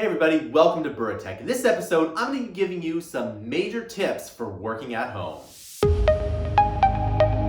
Hey everybody, welcome to Bura Tech. In this episode, I'm going to be giving you some major tips for working at home.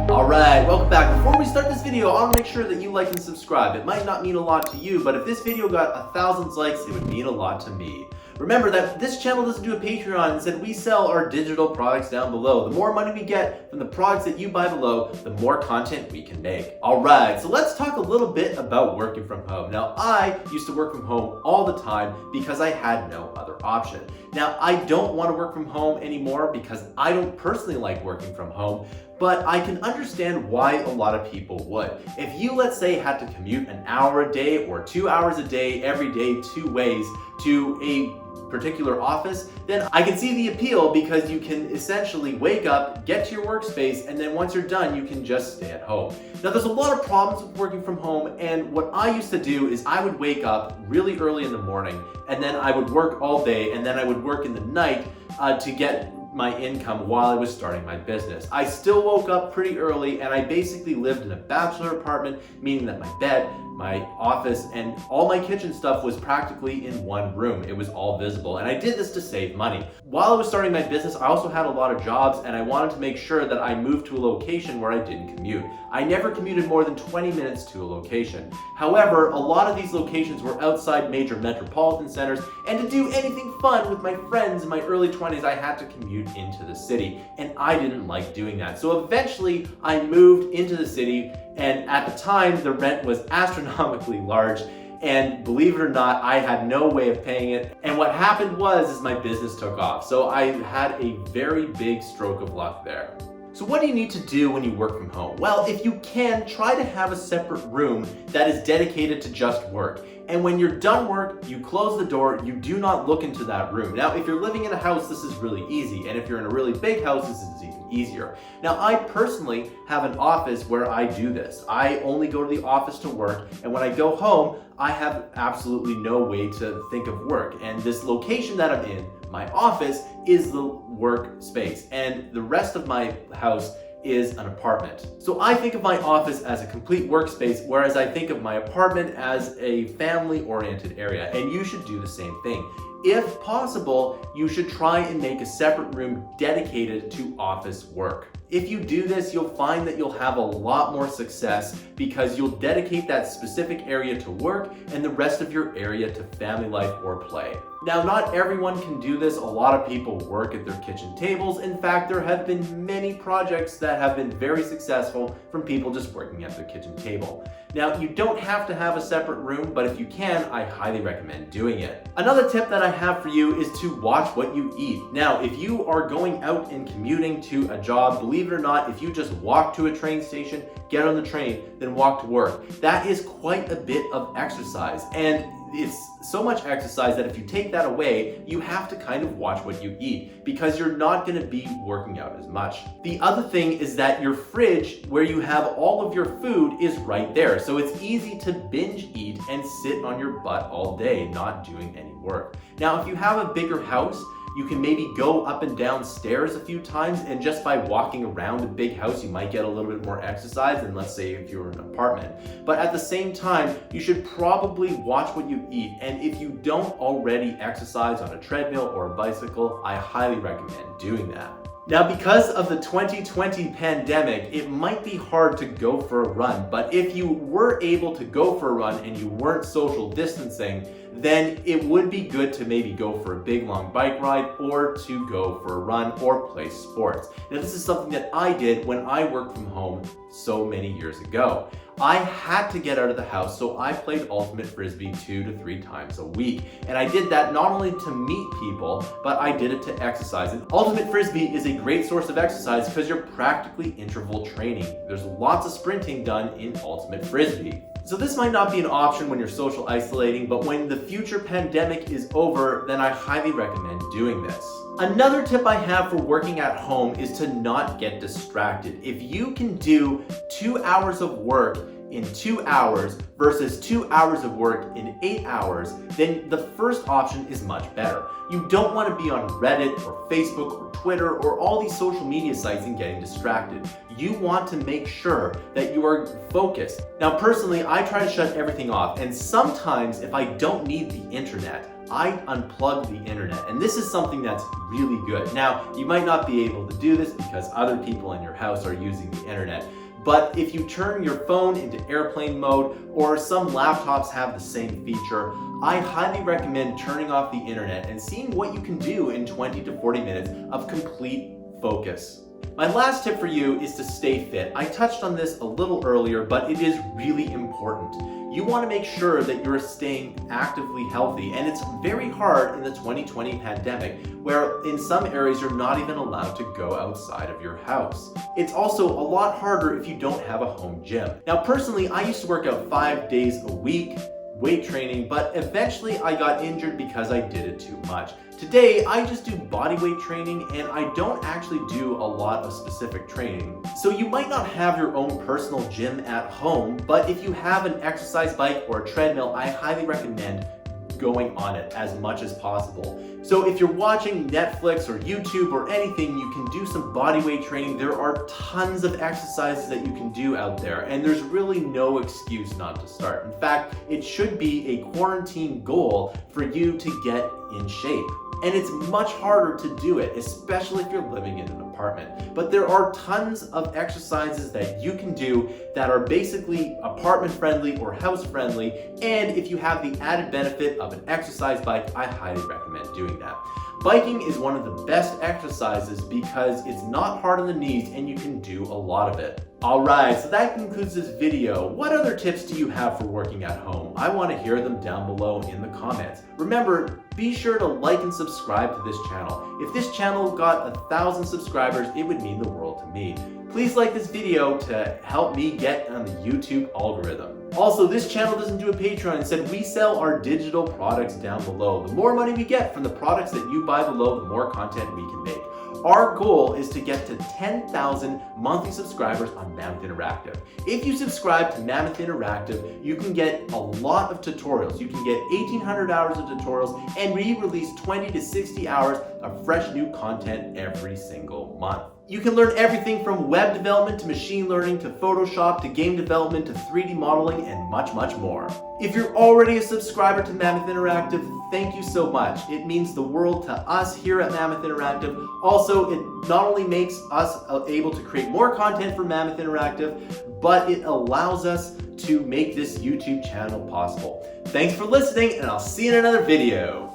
Alright, welcome back. Before we start this video, I want to make sure that you like and subscribe. It might not mean a lot to you, but if this video got 1,000 likes, it would mean a lot to me. Remember that this channel doesn't do a Patreon, instead we sell our digital products down below. The more money we get from the products that you buy below, the more content we can make. Alright, so let's talk a little bit about working from home. Now, I used to work from home all the time because I had no other option. Now, I don't want to work from home anymore because I don't personally like working from home, but I can understand why a lot of people would. If you, let's say, had to commute an hour a day or 2 hours a day, every day, 2 ways to a particular office, then I can see the appeal because you can essentially wake up, get to your workspace, and then once you're done, you can just stay at home. Now, there's a lot of problems with working from home, and what I used to do is I would wake up really early in the morning, and then I would work all day, and then I would work in the night to get my income while I was starting my business. I still woke up pretty early, and I basically lived in a bachelor apartment, meaning that my bed, my office, and all my kitchen stuff was practically in one room. It was all visible, and I did this to save money. While I was starting my business, I also had a lot of jobs, and I wanted to make sure that I moved to a location where I didn't commute. I never commuted more than 20 minutes to a location. However, a lot of these locations were outside major metropolitan centers, and to do anything fun with my friends in my early 20s, I had to commute into the city, and I didn't like doing that. So eventually, I moved into the city, and at the time, the rent was astronomically large, and believe it or not, I had no way of paying it. And what happened was my business took off. So I had a very big stroke of luck there. So what do you need to do when you work from home? Well, if you can, try to have a separate room that is dedicated to just work. And when you're done work, you close the door, you do not look into that room. Now, if you're living in a house, this is really easy. And if you're in a really big house, this is even easier. Now, I personally have an office where I do this. I only go to the office to work, and when I go home, I have absolutely no way to think of work. And this location that I'm in, my office, is the work space, and the rest of my house is an apartment. So I think of my office as a complete workspace, whereas I think of my apartment as a family-oriented area, and you should do the same thing. If possible, you should try and make a separate room dedicated to office work. If you do this, you'll find that you'll have a lot more success because you'll dedicate that specific area to work and the rest of your area to family life or play. Now, not everyone can do this. A lot of people work at their kitchen tables. In fact, there have been many projects that have been very successful from people just working at their kitchen table. Now, you don't have to have a separate room, but if you can, I highly recommend doing it. Another tip that I have for you is to watch what you eat. Now, if you are going out and commuting to a job, believe it or not, if you just walk to a train station, get on the train, then walk to work, that is quite a bit of exercise. And it's so much exercise that if you take that away, you have to kind of watch what you eat because you're not going to be working out as much. The other thing is that your fridge, where you have all of your food, is right there. So it's easy to binge eat and sit on your butt all day, not doing any work. Now, if you have a bigger house, you can maybe go up and down stairs a few times, and just by walking around a big house, you might get a little bit more exercise than, let's say, if you were in an apartment. But at the same time, you should probably watch what you eat, and if you don't already exercise on a treadmill or a bicycle, I highly recommend doing that. Now, because of the 2020 pandemic, it might be hard to go for a run, but if you were able to go for a run and you weren't social distancing, then it would be good to maybe go for a big long bike ride or to go for a run or play sports. Now, this is something that I did when I worked from home so many years ago. I had to get out of the house, so I played Ultimate Frisbee 2 to 3 times a week. And I did that not only to meet people, but I did it to exercise. And Ultimate Frisbee is a great source of exercise because you're practically interval training. There's lots of sprinting done in Ultimate Frisbee. So this might not be an option when you're social isolating, but when the future pandemic is over, then I highly recommend doing this. Another tip I have for working at home is to not get distracted. If you can do 2 hours of work in 2 hours versus 2 hours of work in 8 hours, then the first option is much better. You don't want to be on Reddit or Facebook or Twitter or all these social media sites and getting distracted. You want to make sure that you are focused. Now, personally, I try to shut everything off, and sometimes if I don't need the internet, I unplugged the internet, and this is something that's really good. Now, you might not be able to do this because other people in your house are using the internet, but if you turn your phone into airplane mode, or some laptops have the same feature, I highly recommend turning off the internet and seeing what you can do in 20 to 40 minutes of complete focus. My last tip for you is to stay fit. I touched on this a little earlier, but it is really important. You want to make sure that you're staying actively healthy, and it's very hard in the 2020 pandemic, where in some areas you're not even allowed to go outside of your house. It's also a lot harder if you don't have a home gym. Now, personally, I used to work out 5 days a week, weight training, but eventually I got injured because I did it too much. Today, I just do body weight training, and I don't actually do a lot of specific training. So you might not have your own personal gym at home, but if you have an exercise bike or a treadmill, I highly recommend going on it as much as possible. So if you're watching Netflix or YouTube or anything, you can do some body weight training. There are tons of exercises that you can do out there, and there's really no excuse not to start. In fact, it should be a quarantine goal for you to get in shape. And it's much harder to do it, especially if you're living in an apartment. But there are tons of exercises that you can do that are basically apartment friendly or house friendly. And if you have the added benefit of an exercise bike, I highly recommend doing that. Biking is one of the best exercises because it's not hard on the knees and you can do a lot of it. Alright, so that concludes this video. What other tips do you have for working at home? I want to hear them down below in the comments. Remember, be sure to like and subscribe to this channel. If this channel got 1,000 subscribers, it would mean the world to me. Please like this video to help me get on the YouTube algorithm. Also, this channel doesn't do a Patreon. Instead, we sell our digital products down below. The more money we get from the products that you buy below, the more content we can make. Our goal is to get to 10,000 monthly subscribers on Mammoth Interactive. If you subscribe to Mammoth Interactive, you can get a lot of tutorials. You can get 1,800 hours of tutorials, and we release 20 to 60 hours of fresh new content every single month. You can learn everything from web development to machine learning to Photoshop to game development to 3D modeling and much, much more. If you're already a subscriber to Mammoth Interactive, thank you so much. It means the world to us here at Mammoth Interactive. Also, it not only makes us able to create more content for Mammoth Interactive, but it allows us to make this YouTube channel possible. Thanks for listening, and I'll see you in another video.